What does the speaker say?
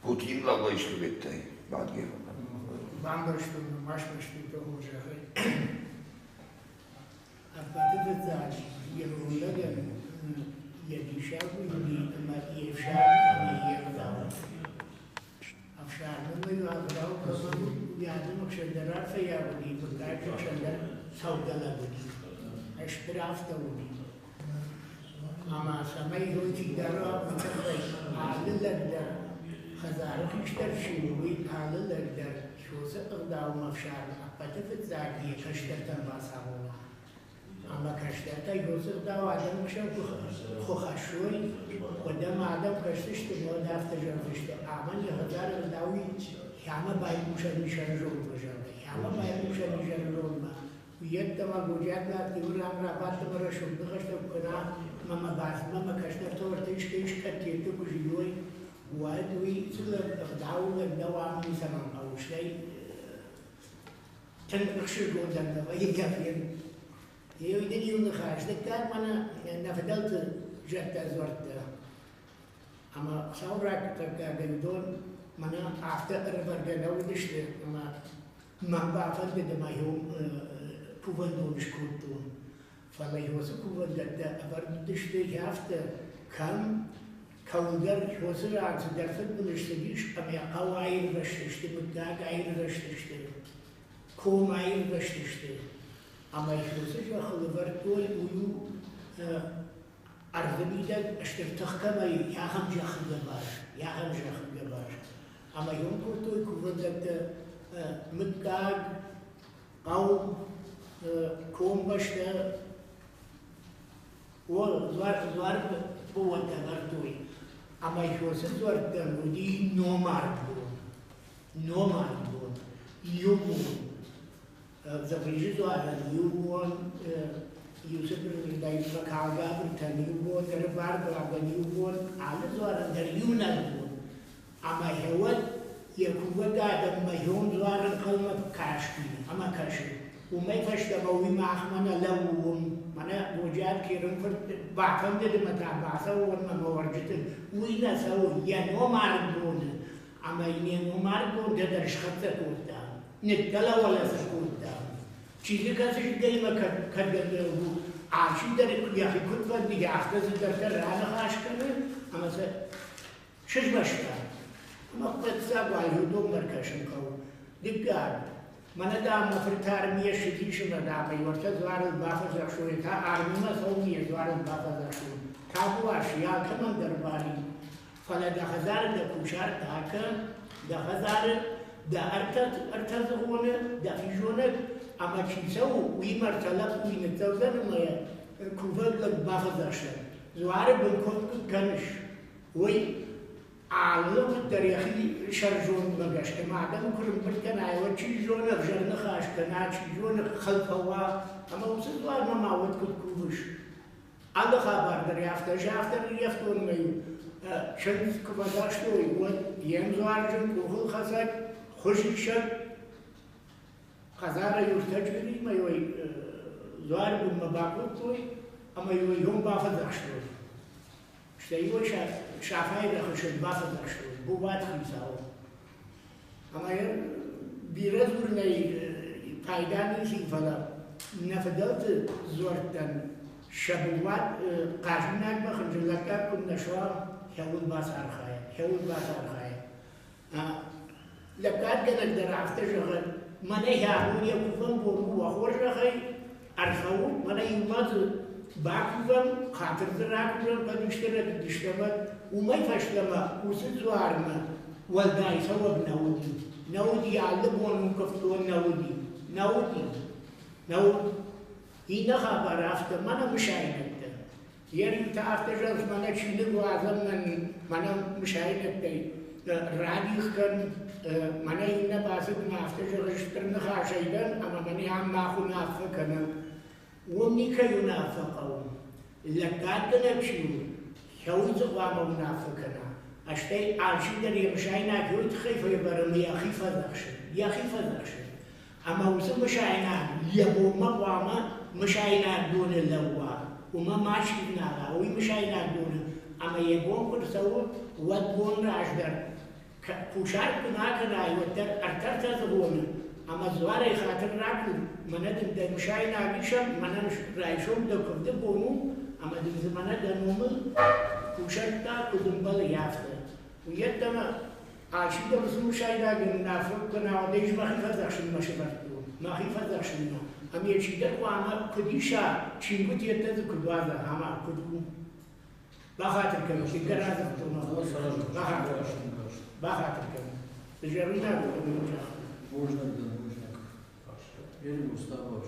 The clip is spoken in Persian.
پوتین لغویش رو بیتایی بعد گیرم من داشتم ماش داشتم به حوجه های افاده بزاج یرولگن یدیشا بودی اما یفشار اما یفداو افشار نمیو افداو کمان یادم کشندرار فیا بودی بودار کشندر سودلا بودی اشترافتا بودی اما سمای هوتی درا بتخی عالل در خزاره کشتر شیوی عالل در شوزه اقدام مفشار افاده بزاجی کشتر تنباساونا اما کشتر یوسف داو آدم کشم خوشوی قدام آدم کشتش تو دافت جرفشت آمن یه هزار داوی همه باید میشن جور بجن همه باید میشن جور ما ویت ما گوجات ناتی ورام رابط مرا شد بخشت بکنا ماما باز ماما کشتر تو ورتیش کیش کتی تو کجیوی وادوی سل داو دوام میسمم اوشی تنقشر گودن دوایی کافین يودني يوم خارج دكان أنا نفدلت جت زرت أما صورك تكادون منا أفتح رفرجنا ودشت ما بعرف ده ما يوم كوفن نشكوتون فلا يوسف كوفن ده أفرد دشت يافت كم كودر يوسف عن درفت بنشتريش أما قواعد بشتشت متاع عير بشتشت كوم عير بشتشت اما يشوفش يا خلفر توي ويو أرضبيدك اشترتخ كما يا هم جاخ جبار يا هم جاخ جبار اما يوم كنتوي كوفدت متاج أو كوم بشتا وزوار بوان تغرتوي اما يشوفش زوار تنودي نومار بون يومون زبريج زوار يوون يوسف دايما كعجا برتاني يوون دربار برابني يوون على زوار دريونا يوون أما هو يكون قاعد ما يوم زوار الكلمة كاشكي أما كاشي وما يفشل ما هو معهمنا لوم منا وجاد كيرن فرد بعثم ده متى بعثوا وما ورجت وين سووا ينو ماربون أما ينو ماربون ده درش خطة كوتا نتكلم ولا سكوتا چیزی کسی دايما كده عاشي در يا أخي كنت بدي أحتاج در كرهنا خاش كده أما شش بشتا أما قد سابع يهودو مركشن كو دقار من دام فرتار مية شديش من دام يورت زوار البافز رشوي تا أرمي ما سومي زوار البافز رشوي تابو أشياء كمان درباري فلا ده خزار ده كوشار تاك ده خزار ده أرتزقونه ده فيجونك أما كيسو ويمرتلق وينتوزن ما كوفر لك بافداشة زوار بنكون كنش وي عالم التاريخي شرجون بقاش كما عدم كرم بركنا وتشيجون بجرنا خاش كنا تشيجون خلفوا أما وصل زوار ما معود كنت كوفش على خبر دريافت جافت دريافتون مايو شنز كوفداشتو يقول يم زوار جن كوفل خسك خوشيشك خزارة يرتجري ما يوي زوار بالمباقود توي أما يوي يوم بافد أشتوي شتيوي شافعي دخشت بافد أشتوي بوبات خمساو أما بيرز ورني فايداني سيفلا نفدلت زورتن شبوات قاجناك بخنجلكا كنا شوا هول باسار خايا لكاد كانت درافت شغل من يهون يكون بورو وخور خي أرفعون من يمات باكوفم خاطر زراكوفم قد يشترك دشتمت وما يفشلما وسد زوارما والداي سوى نودي يعلمون مكفتون نودي هنا خبر أفتر منا مشاهدة يعني تعرف تجلس منا شنو وعظم منا مشاهدة راديخ كان منا هنا باسد ما أفتر رشتر نخاشيدا أما مني عم ماخو نافقنا ومني كينافقون لكادنا بشيو حوز قاموا منافقنا أشتي عاشي دري مشاينا كيوت خيفة يبرمي خيفة ذاكشن أما وسم مشاينا يبو مقواما مشاينا دون اللوا وما ماشي بناها وي مشاينا دون أما يبون كرسو ودبون راشدر پوشار کناکن آیوتر ارتر تزغونه اما زواره خاطر راکن منه دم شای ناگیشم منه رایشم دکرده بونو اما دم زمانه دنومه پوشار تا کدوم بال یافته و یتم آشی درسم شای ناگن نافر کنه و دیش مخیفت داشتن مشورتو مخیفت داشتن اما یه چیزی که اما کدیشا چینگوت یتر کدوازه اما کدوم بخاطر کنه که درازه کنه بخاطر کنه بجربی نبود Можно, да, можно. Верим, устава,